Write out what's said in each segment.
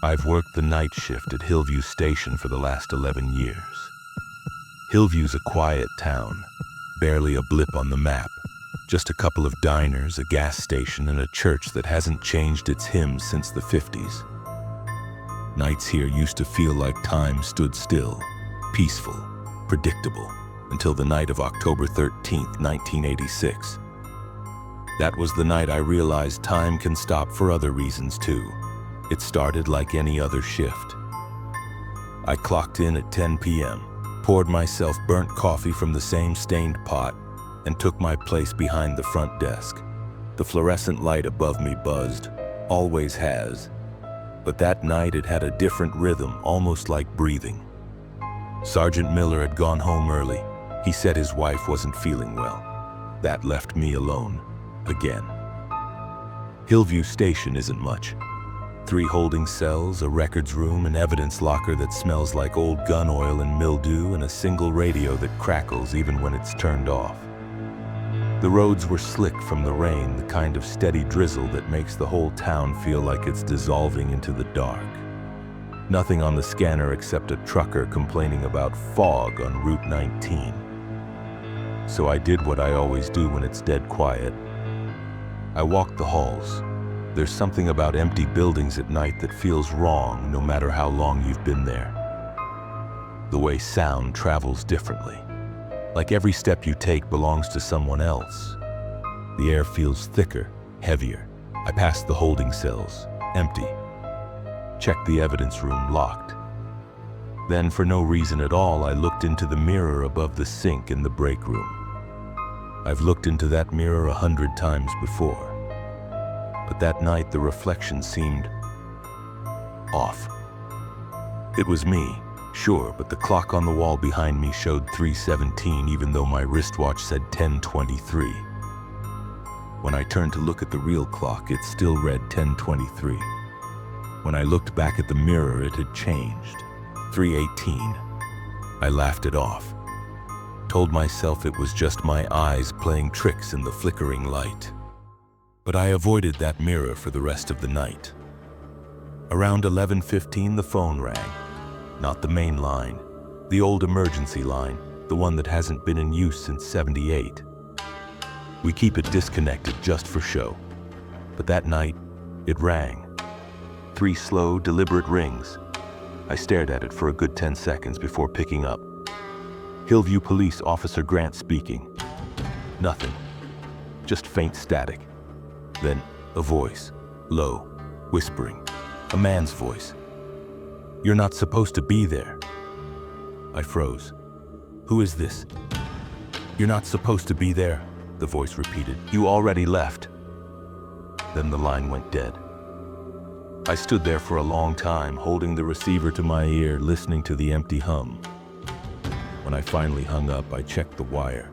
I've worked the night shift at Hillview Station for the last 11 years. Hillview's a quiet town, barely a blip on the map. Just a couple of diners, a gas station, and a church that hasn't changed its hymns since the 50s. Nights here used to feel like time stood still, peaceful, predictable, until the night of October 13th, 1986. That was the night I realized time can stop for other reasons too. It started like any other shift. I clocked in at 10 p.m., poured myself burnt coffee from the same stained pot, and took my place behind the front desk. The fluorescent light above me buzzed, always has. But that night it had a different rhythm, almost like breathing. Sergeant Miller had gone home early. He said his wife wasn't feeling well. That left me alone, again. Hillview Station isn't much. 3 holding cells, a records room, an evidence locker that smells like old gun oil and mildew, and a single radio that crackles even when it's turned off. The roads were slick from the rain, the kind of steady drizzle that makes the whole town feel like it's dissolving into the dark. Nothing on the scanner except a trucker complaining about fog on Route 19. So I did what I always do when it's dead quiet. I walked the halls. There's something about empty buildings at night that feels wrong, no matter how long you've been there. The way sound travels differently. Like every step you take belongs to someone else. The air feels thicker, heavier. I passed the holding cells, empty. Checked the evidence room, locked. Then, for no reason at all, I looked into the mirror above the sink in the break room. I've looked into that mirror 100 times before. But that night, the reflection seemed off. It was me, sure, but the clock on the wall behind me showed 3:17 even though my wristwatch said 10:23. When I turned to look at the real clock, it still read 10:23. When I looked back at the mirror, it had changed. 3:18. I laughed it off. Told myself it was just my eyes playing tricks in the flickering light. But I avoided that mirror for the rest of the night. Around 11:15, the phone rang. Not the main line, the old emergency line, the one that hasn't been in use since '78. We keep it disconnected just for show. But that night, it rang. 3 slow, deliberate rings. I stared at it for a good 10 seconds before picking up. Hillview Police Officer Grant speaking. Nothing. Just faint static. Then a voice, low, whispering. A man's voice. "You're not supposed to be there." I froze. "Who is this?" "You're not supposed to be there," the voice repeated. "You already left." Then the line went dead. I stood there for a long time, holding the receiver to my ear, listening to the empty hum. When I finally hung up, I checked the wire.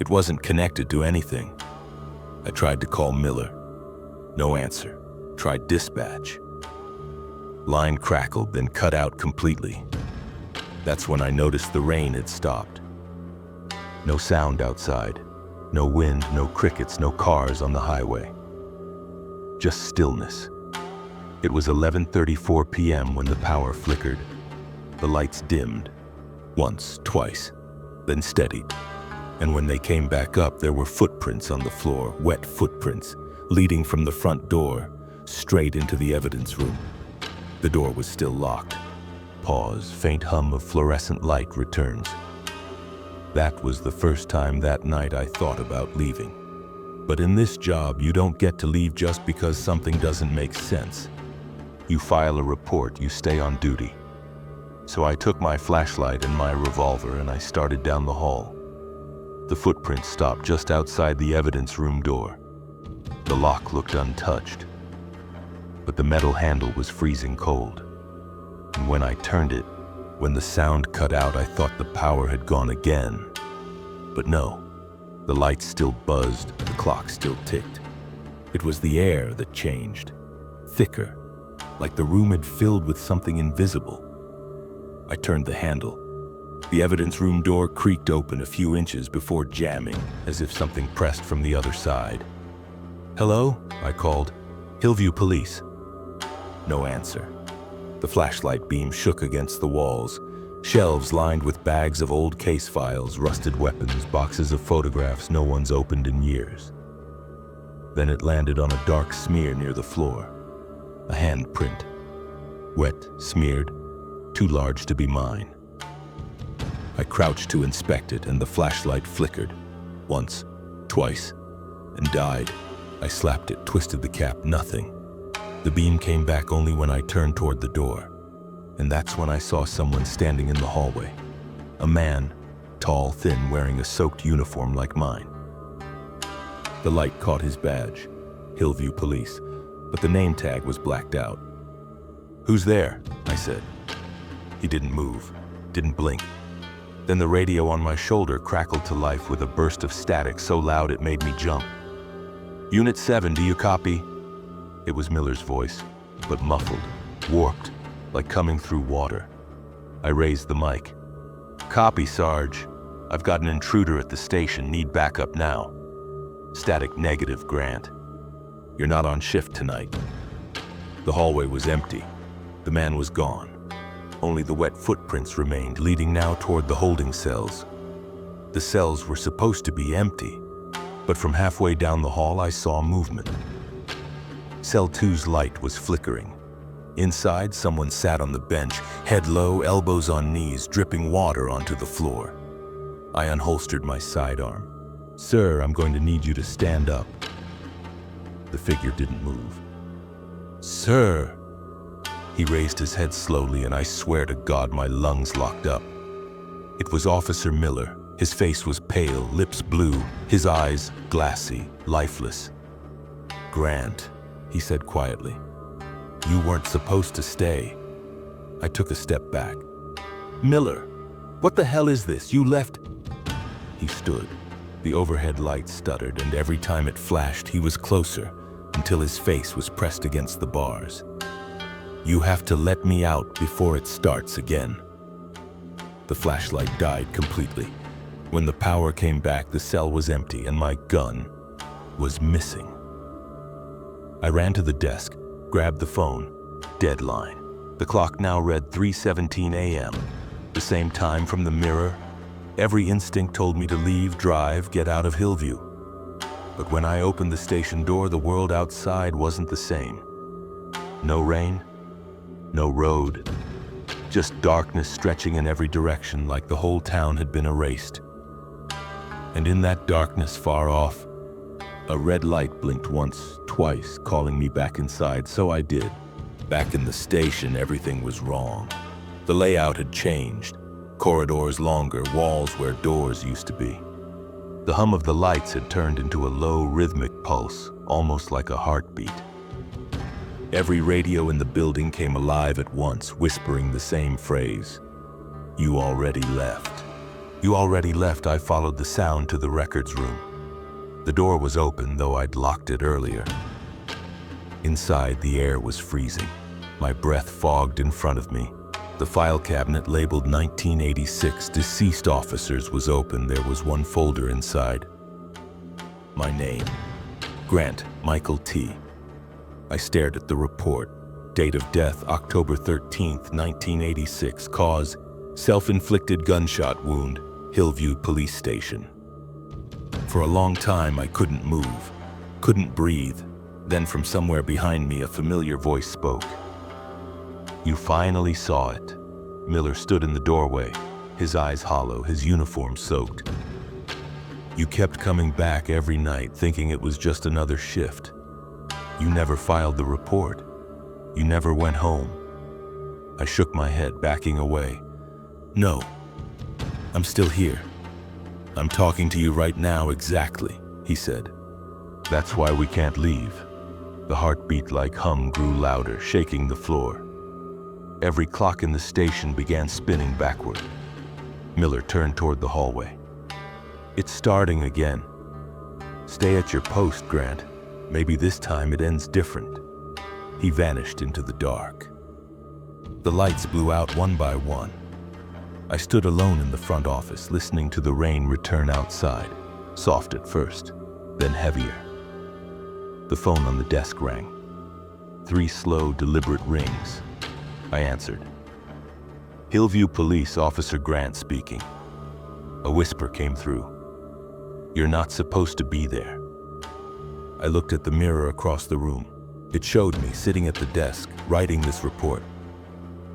It wasn't connected to anything. I tried to call Miller. No answer. Tried dispatch. Line crackled, then cut out completely. That's when I noticed the rain had stopped. No sound outside. No wind, no crickets, no cars on the highway. Just stillness. It was 11:34 p.m. when the power flickered. The lights dimmed. Once, twice, then steadied. And when they came back up, there were footprints on the floor, wet footprints, leading from the front door, straight into the evidence room. The door was still locked. Pause, faint hum of fluorescent light returns. That was the first time that night I thought about leaving. But in this job, you don't get to leave just because something doesn't make sense. You file a report, you stay on duty. So I took my flashlight and my revolver and I started down the hall. The footprints stopped just outside the evidence room door. The lock looked untouched, but the metal handle was freezing cold. And when I turned it, when the sound cut out, I thought the power had gone again. But no, the lights still buzzed, the clock still ticked. It was the air that changed, thicker, like the room had filled with something invisible. I turned the handle. The evidence room door creaked open a few inches before jamming, as if something pressed from the other side. "Hello?" I called. "Hillview Police." No answer. The flashlight beam shook against the walls. Shelves lined with bags of old case files, rusted weapons, boxes of photographs no one's opened in years. Then it landed on a dark smear near the floor. A handprint. Wet, smeared, too large to be mine. I crouched to inspect it, and the flashlight flickered. Once, twice, and died. I slapped it, twisted the cap, nothing. The beam came back only when I turned toward the door. And that's when I saw someone standing in the hallway. A man, tall, thin, wearing a soaked uniform like mine. The light caught his badge, Hillview Police, but the name tag was blacked out. "Who's there?" I said. He didn't move, didn't blink. Then the radio on my shoulder crackled to life with a burst of static so loud it made me jump. "Unit 7, do you copy?" It was Miller's voice, but muffled, warped, like coming through water. I raised the mic. "Copy, Sarge. I've got an intruder at the station, need backup now." Static negative, Grant. "You're not on shift tonight." The hallway was empty. The man was gone. Only the wet footprints remained, leading now toward the holding cells. The cells were supposed to be empty, but from halfway down the hall I saw movement. Cell 2's light was flickering. Inside, someone sat on the bench, head low, elbows on knees, dripping water onto the floor. I unholstered my sidearm. "Sir, I'm going to need you to stand up." The figure didn't move. "Sir!" He raised his head slowly, and I swear to God my lungs locked up. It was Officer Miller. His face was pale, lips blue, his eyes glassy, lifeless. "Grant," he said quietly, "you weren't supposed to stay." I took a step back. "Miller, what the hell is this? You left..." He stood. The overhead light stuttered, and every time it flashed, he was closer, until his face was pressed against the bars. "You have to let me out before it starts again." The flashlight died completely. When the power came back, the cell was empty, and my gun was missing. I ran to the desk, grabbed the phone. Deadline. The clock now read 3:17 a.m., the same time from the mirror. Every instinct told me to leave, drive, get out of Hillview. But when I opened the station door, the world outside wasn't the same. No rain, no road, just darkness stretching in every direction like the whole town had been erased. And in that darkness far off, a red light blinked once, twice, calling me back inside, so I did. Back in the station, everything was wrong. The layout had changed. Corridors longer, walls where doors used to be. The hum of the lights had turned into a low, rhythmic pulse, almost like a heartbeat. Every radio in the building came alive at once, whispering the same phrase. "You already left." "You already left." I followed the sound to the records room. The door was open, though I'd locked it earlier. Inside, the air was freezing. My breath fogged in front of me. The file cabinet labeled 1986 Deceased Officers was open. There was one folder inside. My name. Grant Michael T. I stared at the report. Date of death, October 13th, 1986. Cause, self-inflicted gunshot wound, Hillview Police Station. For a long time, I couldn't move, couldn't breathe. Then from somewhere behind me, a familiar voice spoke. "You finally saw it." Miller stood in the doorway, his eyes hollow, his uniform soaked. "You kept coming back every night, thinking it was just another shift. You never filed the report. You never went home." I shook my head, backing away. "No, I'm still here. I'm talking to you right now exactly," he said. "That's why we can't leave." The heartbeat-like hum grew louder, shaking the floor. Every clock in the station began spinning backward. Miller turned toward the hallway. "It's starting again. Stay at your post, Grant. Maybe this time it ends different." He vanished into the dark. The lights blew out one by one. I stood alone in the front office, listening to the rain return outside, soft at first, then heavier. The phone on the desk rang. 3 slow, deliberate rings. I answered. "Hillview Police Officer Grant speaking." A whisper came through. "You're not supposed to be there." I looked at the mirror across the room. It showed me sitting at the desk, writing this report.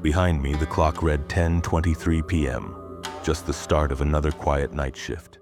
Behind me, the clock read 10:23 p.m., just the start of another quiet night shift.